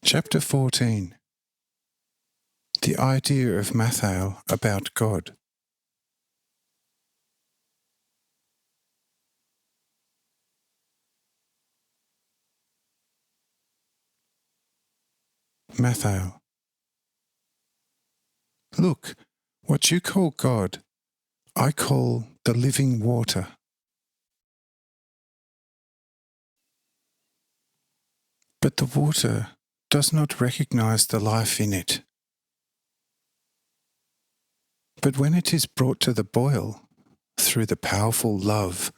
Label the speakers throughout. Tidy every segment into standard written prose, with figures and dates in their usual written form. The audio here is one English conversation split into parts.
Speaker 1: Chapter 14. The idea of Matthew about God. Matthew. Look, what you call God, I call the living water. But the water does not recognize the life in it. But when it is brought to the boil through the powerful love,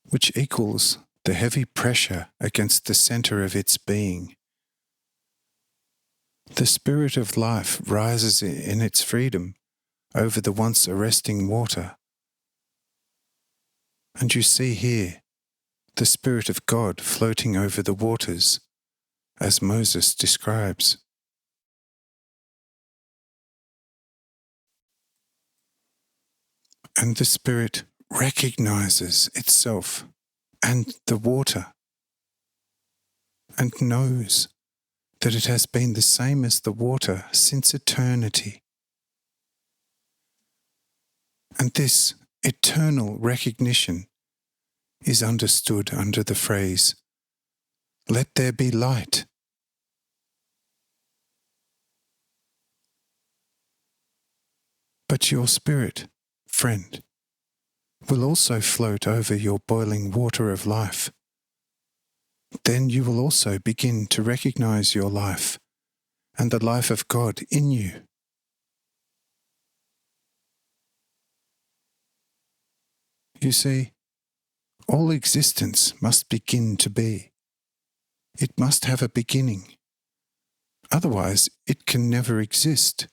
Speaker 1: which equals the heavy pressure against the center of its being, the spirit of life rises in its freedom over the once arresting water. And you see here the Spirit of God floating over the waters, as Moses describes. And the Spirit recognizes itself and the water, and knows that it has been the same as the water since eternity. And this eternal recognition is understood under the phrase, "Let there be light." But your spirit, friend, will also float over your boiling water of life. Then you will also begin to recognize your life and the life of God in you. You see, all existence must begin to be. It must have a beginning. Otherwise, it can never exist.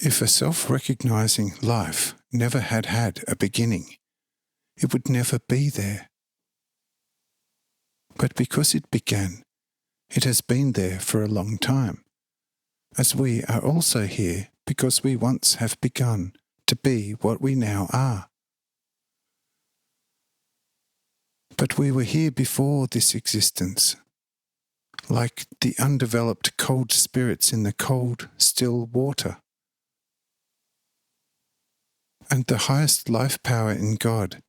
Speaker 1: If a self-recognizing life never had a beginning, it would never be there. But because it began, it has been there for a long time, as we are also here because we once have begun to be what we now are. But we were here before this existence, like the undeveloped cold spirits in the cold, still water. And the highest life power in God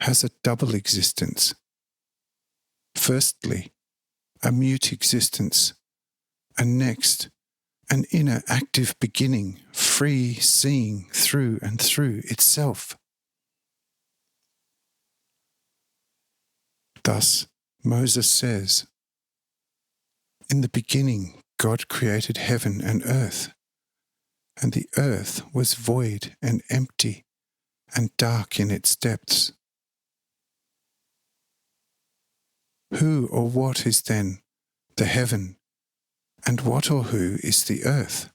Speaker 1: has a double existence. Firstly, a mute existence, and next, an inner active beginning, free seeing through and through itself. Thus, Moses says, "In the beginning, God created heaven and earth, and the earth was void and empty and dark in its depths." Who or what is then the heaven, and what or who is the earth?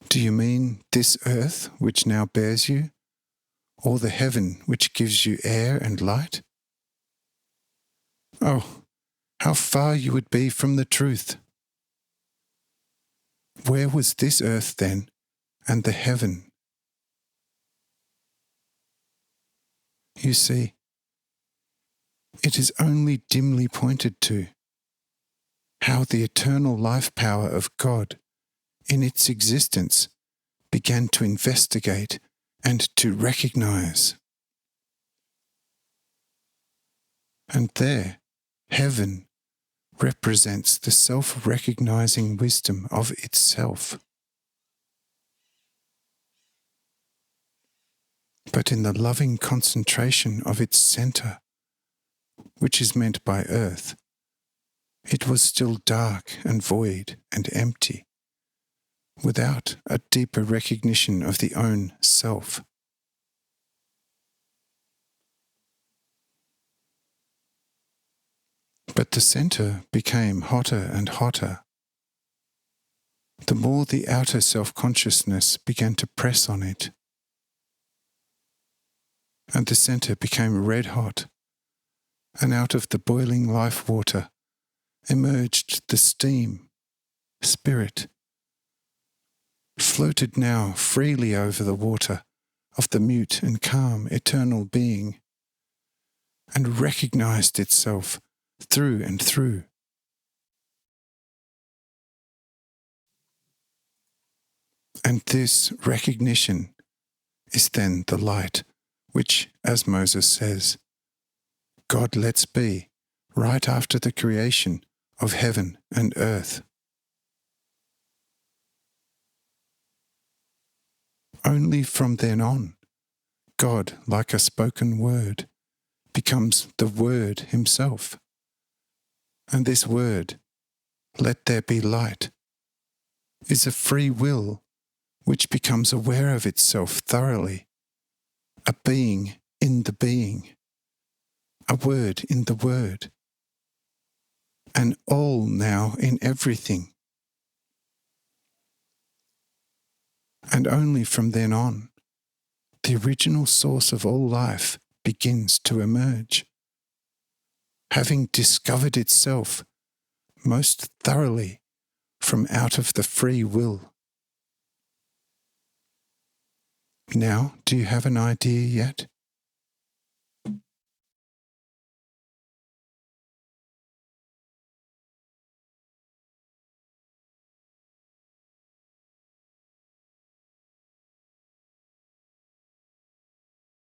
Speaker 1: Do you mean this earth which now bears you, or the heaven which gives you air and light? Oh, how far you would be from the truth! Where was this earth then, and the heaven? You see, it is only dimly pointed to how the eternal life power of God in its existence began to investigate and to recognize. And there, heaven represents the self-recognizing wisdom of itself. But in the loving concentration of its center, which is meant by earth, it was still dark and void and empty, without a deeper recognition of the own self. But the center became hotter and hotter. The more the outer self-consciousness began to press on it, and the center became red hot, and out of the boiling life water emerged the steam, spirit, floated now freely over the water of the mute and calm eternal being, and recognized itself through and through. And this recognition is then the light which, as Moses says, God lets be right after the creation of heaven and earth. Only from then on, God, like a spoken word, becomes the Word himself. And this word, let there be light, is a free will which becomes aware of itself thoroughly, a being in the being, a word in the word, an all now in everything. And only from then on, the original source of all life begins to emerge, having discovered itself most thoroughly from out of the free will. Now, do you have an idea yet?